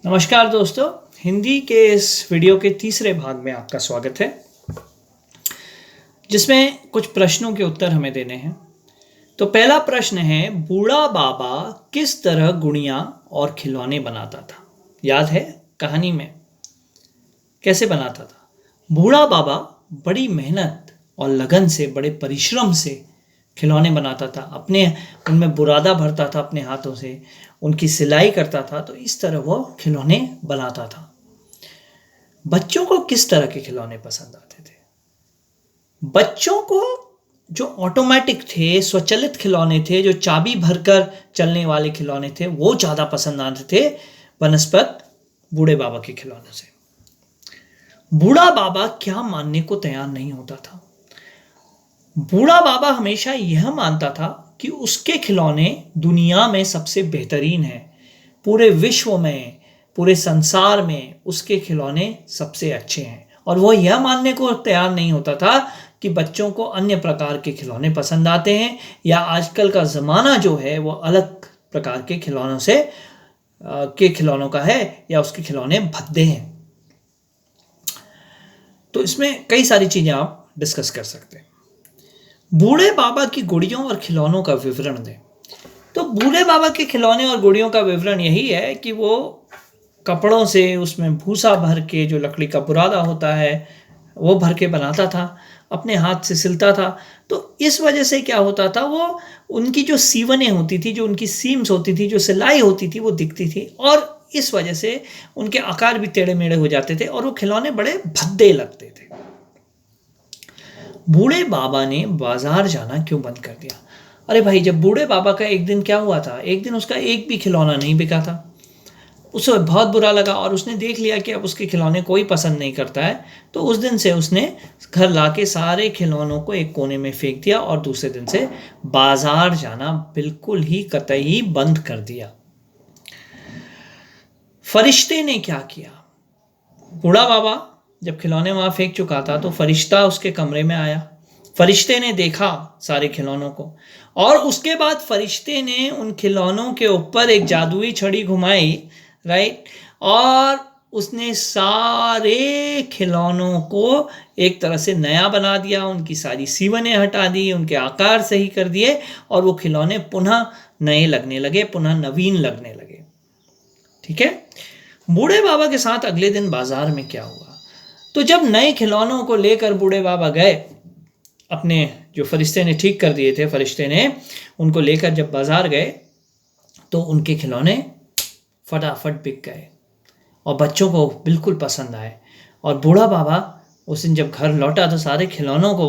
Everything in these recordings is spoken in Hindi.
नमस्कार दोस्तों, हिंदी के इस वीडियो के तीसरे भाग में आपका स्वागत है, जिसमें कुछ प्रश्नों के उत्तर हमें देने हैं। तो पहला प्रश्न है, बूढ़ा बाबा किस तरह गुड़ियाँ और खिलौने बनाता था? याद है कहानी में कैसे बनाता था? बूढ़ा बाबा बड़ी मेहनत और लगन से, बड़े परिश्रम से खिलौने बनाता था। उनमें बुरादा भरता था अपने हाथों से, उनकी सिलाई करता था। तो इस तरह वो खिलौने बनाता था। बच्चों को किस तरह के खिलौने पसंद आते थे? बच्चों को जो ऑटोमेटिक थे, स्वचालित खिलौने थे, जो चाबी भरकर चलने वाले खिलौने थे, वो ज़्यादा पसंद आते थे बनस्पत बूढ़े बाबा के खिलौनों से। बूढ़ा बाबा क्या मानने को तैयार नहीं होता था। बूढ़ा बाबा हमेशा यह मानता था कि उसके खिलौने दुनिया में सबसे बेहतरीन हैं। पूरे विश्व में, पूरे संसार में उसके खिलौने सबसे अच्छे हैं। और वो यह मानने को तैयार नहीं होता था कि बच्चों को अन्य प्रकार के खिलौने पसंद आते हैं, या आजकल का ज़माना जो है वो अलग प्रकार के खिलौनों का है, या उसके खिलौने भद्दे हैं। तो इसमें कई सारी चीज़ें आप डिस्कस कर सकते हैं। बूढ़े बाबा की गुड़ियों और खिलौनों का विवरण दें। तो बूढ़े बाबा के खिलौने और गुड़ियों का विवरण यही है कि वो कपड़ों से, उसमें भूसा भर के, जो लकड़ी का बुरादा होता है वो भर के बनाता था, अपने हाथ से सिलता था। तो इस वजह से क्या होता था, वो उनकी जो सीवनें होती थी, जो उनकी सीम्स होती थी, जो सिलाई होती थी, वो दिखती थी, और इस वजह से उनके आकार भी टेढ़े मेढ़े हो जाते थे और वो खिलौने बड़े भद्दे लगते थे। बूढ़े बाबा ने बाजार जाना क्यों बंद कर दिया? अरे भाई, जब बूढ़े बाबा का एक दिन क्या हुआ था, एक दिन उसका एक भी खिलौना नहीं बिका था। उसे बहुत बुरा लगा और उसने देख लिया कि अब उसके खिलौने कोई पसंद नहीं करता है। तो उस दिन से उसने घर लाके सारे खिलौनों को एक कोने में फेंक दिया और दूसरे दिन से बाजार जाना बिल्कुल ही कतई बंद कर दिया। फरिश्ते ने क्या किया? बूढ़ा बाबा जब खिलौने वहां फेंक चुका था तो फरिश्ता उसके कमरे में आया। फरिश्ते ने देखा सारे खिलौनों को, और उसके बाद फरिश्ते ने उन खिलौनों के ऊपर एक जादुई छड़ी घुमाई, राइट, और उसने सारे खिलौनों को एक तरह से नया बना दिया। उनकी सारी सीवनें हटा दी, उनके आकार सही कर दिए, और वो खिलौने पुनः नए लगने लगे, पुनः नवीन लगने लगे। ठीक है। बूढ़े बाबा के साथ अगले दिन बाजार में क्या हुआ? तो जब नए खिलौनों को लेकर बूढ़े बाबा गए, अपने जो फरिश्ते ने ठीक कर दिए थे, फरिश्ते ने उनको लेकर जब बाजार गए तो उनके खिलौने फटाफट बिक गए और बच्चों को बिल्कुल पसंद आए। और बूढ़ा बाबा उस दिन जब घर लौटा तो सारे खिलौनों को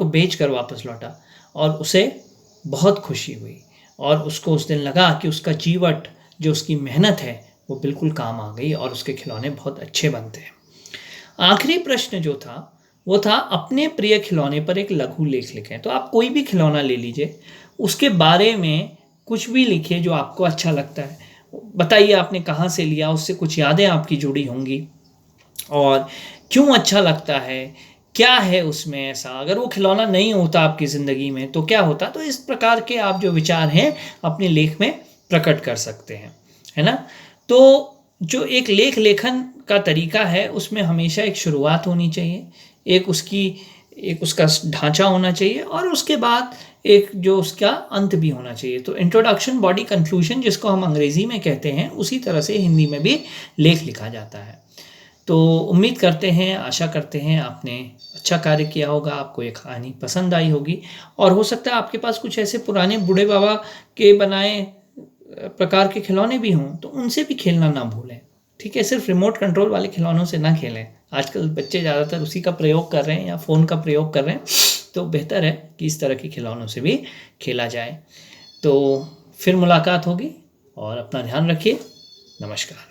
बेचकर वापस लौटा, और उसे बहुत खुशी हुई, और उसको उस दिन लगा कि उसका जीवट, जो उसकी मेहनत है, वो बिल्कुल काम आ गई और उसके खिलौने बहुत अच्छे बनते हैं। आखिरी प्रश्न जो था वो था, अपने प्रिय खिलौने पर एक लघु लेख लिखें। तो आप कोई भी खिलौना ले लीजिए, उसके बारे में कुछ भी लिखिए जो आपको अच्छा लगता है। बताइए आपने कहाँ से लिया, उससे कुछ यादें आपकी जुड़ी होंगी, और क्यों अच्छा लगता है, क्या है उसमें ऐसा। अगर वो खिलौना नहीं होता आपकी ज़िंदगी में तो क्या होता। तो इस प्रकार के आप जो विचार हैं अपने लेख में प्रकट कर सकते हैं, है ना। तो जो एक लेखन का तरीका है, उसमें हमेशा एक शुरुआत होनी चाहिए, एक उसका ढांचा होना चाहिए, और उसके बाद एक जो उसका अंत भी होना चाहिए। तो इंट्रोडक्शन, बॉडी, कंक्लूजन, जिसको हम अंग्रेजी में कहते हैं, उसी तरह से हिंदी में भी लेख लिखा जाता है। तो उम्मीद करते हैं, आशा करते हैं आपने अच्छा कार्य किया होगा, आपको ये कहानी पसंद आई होगी, और हो सकता है आपके पास कुछ ऐसे पुराने बूढ़े बाबा के बनाए प्रकार के खिलौने भी हों, तो उनसे भी खेलना ना भूलें। ठीक है, सिर्फ रिमोट कंट्रोल वाले खिलौनों से ना खेलें। आजकल बच्चे ज़्यादातर उसी का प्रयोग कर रहे हैं या फ़ोन का प्रयोग कर रहे हैं, तो बेहतर है कि इस तरह के खिलौनों से भी खेला जाए। तो फिर मुलाकात होगी, और अपना ध्यान रखिए। नमस्कार।